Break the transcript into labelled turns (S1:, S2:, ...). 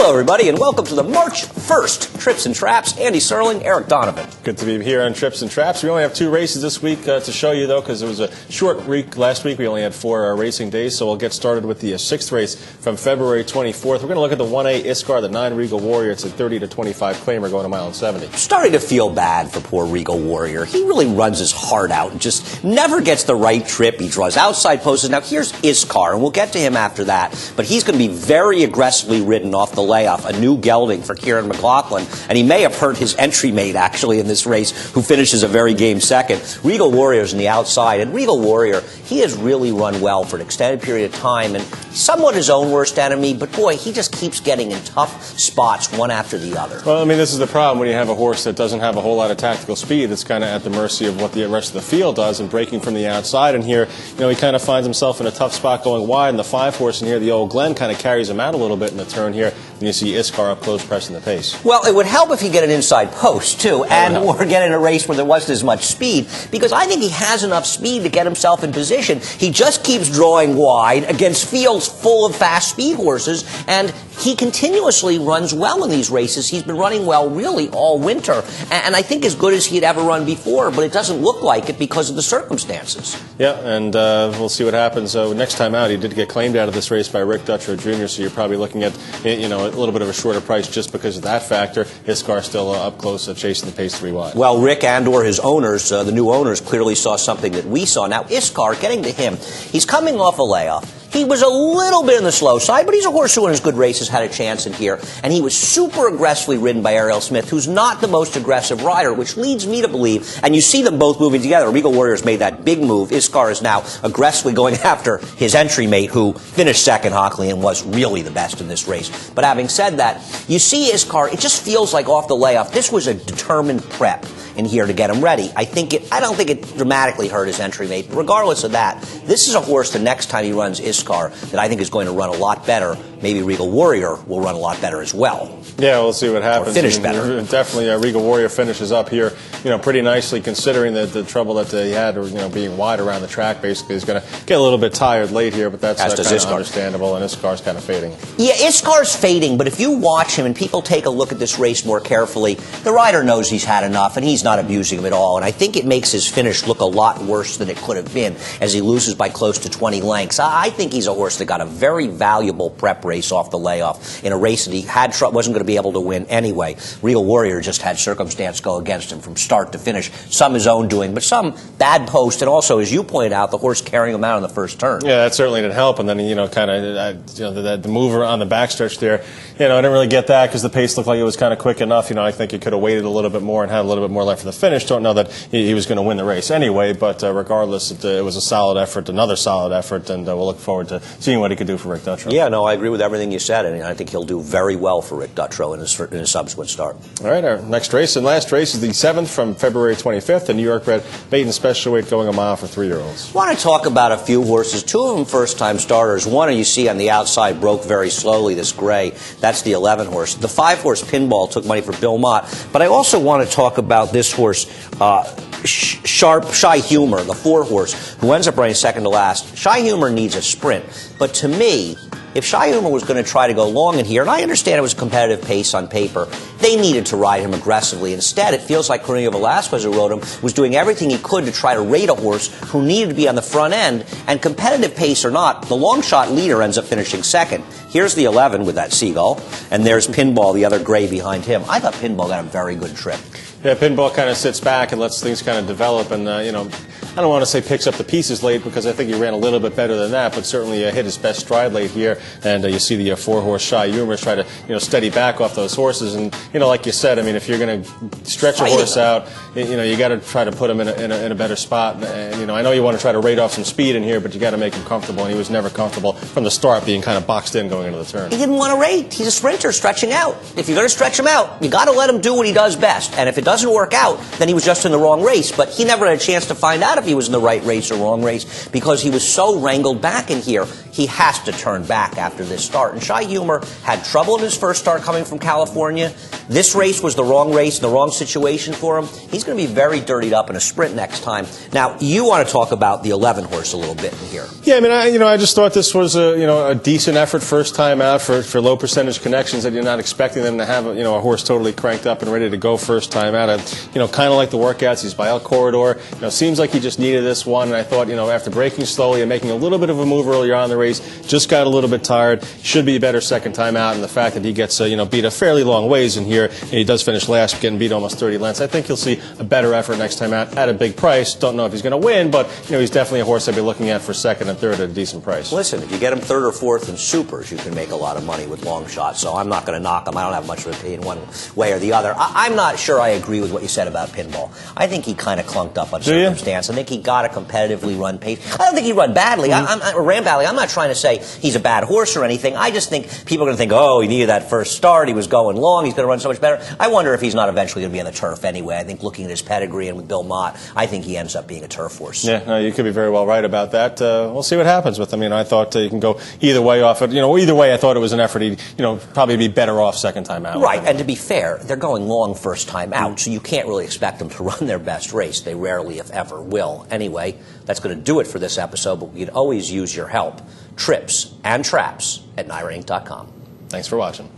S1: Hello, everybody, and welcome to the March 1st Trips and Traps. Andy Serling, Eric Donovan.
S2: Good to be here on Trips and Traps. We only have 2 races this week to show you, though, because it was a short week last week. We only had 4 racing days, so we'll get started with the 6th race from February 24th. We're going to look at the 1A Iscar, the 9 Regal Warrior. It's a 30 to 25 claimer going a mile and 70.
S1: Starting to feel bad for poor Regal Warrior. He really runs his heart out and just never gets the right trip. He draws outside posts. Now, here's Iscar, and we'll get to him after that, but he's going to be very aggressively ridden off the layoff. A new gelding for Kieran McLaughlin, and he may have hurt his entry mate, actually, in this race, who finishes a very game second. Regal Warrior's on the outside, and Regal Warrior, he has really run well for an extended period of time, and somewhat his own worst enemy, but boy, he just keeps getting in tough spots one after the other.
S2: Well, I mean, this is the problem when you have a horse that doesn't have a whole lot of tactical speed. It's kind of at the mercy of what the rest of the field does and breaking from the outside, and here, you know, he kind of finds himself in a tough spot going wide, and the 5 horse in here, the old Glen, kind of carries him out a little bit in the turn here, and you see Iscar up close pressing the pace.
S1: Well, it would help if he get an inside post, too, and or get in a race where there wasn't as much speed, because I think he has enough speed to get himself in position. He just keeps drawing wide against fields full of fast speed horses, and he continuously runs well in these races. He's been running well really all winter, and I think as good as he'd ever run before, but it doesn't look like it because of the circumstances.
S2: Yeah, and we'll see what happens. Next time out, he did get claimed out of this race by Rick Dutrow Jr., so you're probably looking at, you know, a little bit of a shorter price just because of that factor. Iscar still up close, chasing the pace 3 wide.
S1: Well, Rick and or his owners, the new owners, clearly saw something that we saw. Now, Iscar, getting to him, he's coming off a layoff. He was a little bit on the slow side, but he's a horse who in his good races had a chance in here. And he was super aggressively ridden by Ariel Smith, who's not the most aggressive rider, which leads me to believe, and you see them both moving together. Regal Warrior's made that big move. Iscar is now aggressively going after his entry mate, who finished second, Hockley, and was really the best in this race. But having said that, you see Iscar, it just feels like off the layoff, this was a determined prep in here to get him ready. I don't think it dramatically hurt his entry mate. But regardless of that, this is a horse the next time he runs Iscar that I think is going to run a lot better. Maybe Regal Warrior will run a lot better as well.
S2: Yeah, we'll see what happens.
S1: Or finish better.
S2: Definitely, Regal Warrior finishes up here, you know, pretty nicely considering the trouble that he had, you know, being wide around the track. Basically, he's going to get a little bit tired late here, but that's kind of understandable. And Iscar's kind of fading. Yeah,
S1: Iscar's fading, but if you watch him and people take a look at this race more carefully, the rider knows he's had enough, and he's not abusing him at all. And I think it makes his finish look a lot worse than it could have been as he loses by close to 20 lengths. I think he's a horse that got a very valuable prep race off the layoff in a race that he wasn't going to be able to win anyway. Regal Warrior just had circumstance go against him from start to finish. Some his own doing, but some bad post, and also, as you pointed out, the horse carrying him out on the first turn.
S2: Yeah, that certainly didn't help. And then, you know, kind of, you know, the mover on the backstretch there, you know, I didn't really get that because the pace looked like it was kind of quick enough. You know, I think he could have waited a little bit more and had a little bit more left for the finish. Don't know that he was going to win the race anyway, but regardless, it was a solid effort, another solid effort, and we'll look forward to seeing what he could do for Rick Dutrow.
S1: Yeah, no, I agree with everything you said, and I think he'll do very well for Rick Dutrow in his subsequent start.
S2: All right, our next race and last race is the 7th from February 25th, the New York bred maiden special weight going a mile for 3-year-olds.
S1: I want to talk about a few horses, 2 of them first-time starters. One you see on the outside broke very slowly, this gray. That's the 11 horse. The 5 horse Pinball took money for Bill Mott, but I also want to talk about this horse, Shy Humor, the 4 horse, who ends up running second to last. Shy Humor needs a sprint, but to me, if Shy Humor was going to try to go long in here, and I understand it was a competitive pace on paper, they needed to ride him aggressively. Instead, it feels like Cornelio Velasquez, who rode him, was doing everything he could to try to rate a horse who needed to be on the front end, and competitive pace or not, the long shot leader ends up finishing second. Here's the 11 with that seagull, and there's Pinball, the other gray behind him. I thought Pinball got a very good trip.
S2: Yeah, Pinball kind of sits back and lets things kind of develop, and, you know, I don't want to say picks up the pieces late because I think he ran a little bit better than that, but certainly hit his best stride late here. And you see the 4 horse Shy Humor try to, you know, steady back off those horses. And, you know, like you said, I mean, if you're going to stretch a horse out, you know, you got to try to put him in a better spot. And, you know, I know you want to try to rate off some speed in here, but you got to make him comfortable. And he was never comfortable from the start, being kind of boxed in going into the turn.
S1: He didn't want to rate. He's a sprinter stretching out. If you're going to stretch him out, you got to let him do what he does best. And if it doesn't work out, then he was just in the wrong race. But he never had a chance to find out if if he was in the right race or wrong race, because he was so wrangled back in here. He has to turn back after this start. And Shy Humor had trouble in his first start coming from California. This race was the wrong race, the wrong situation for him. He's going to be very dirtied up in a sprint next time. Now, you want to talk about the 11 horse a little bit in here.
S2: Yeah, I mean, I just thought this was a decent effort first time out for low percentage connections that you're not expecting them to have a horse totally cranked up and ready to go first time out. Kind of like the workouts. He's by El Corredor. Seems like he just needed this one. And I thought, after braking slowly and making a little bit of a move earlier on in the race, just got a little bit tired. Should be a better second time out. And the fact that he gets beat a fairly long ways in here, and he does finish last, getting beat almost 30 lengths. I think you'll see a better effort next time out at a big price. Don't know if he's going to win, but he's definitely a horse I'd be looking at for second and third at a decent price.
S1: Listen, if you get him third or fourth in supers, you can make a lot of money with long shots. So I'm not going to knock him. I don't have much of an opinion one way or the other. I'm not sure I agree with what you said about Pinball. I think he kind of clunked up on circumstance. I think he got a competitively run pace. I don't think he run badly. Or ran badly. I'm not trying to say he's a bad horse or anything. I just think people are going to think, oh, he needed that first start. He was going long. He's going to run so much better. I wonder if he's not eventually going to be on the turf anyway. I think looking at his pedigree and with Bill Mott, I think he ends up being a turf horse.
S2: Yeah, no, you could be very well right about that. We'll see what happens with him. I thought you can go either way off it. Either way, I thought it was an effort. He'd, probably be better off second time out.
S1: Right, and to be fair, they're going long first time out, so you can't really expect them to run their best race. They rarely, if ever, will. Anyway, that's going to do it for this episode, but we could always use your help. Trips and traps at NYRAinc.com.
S2: Thanks for watching.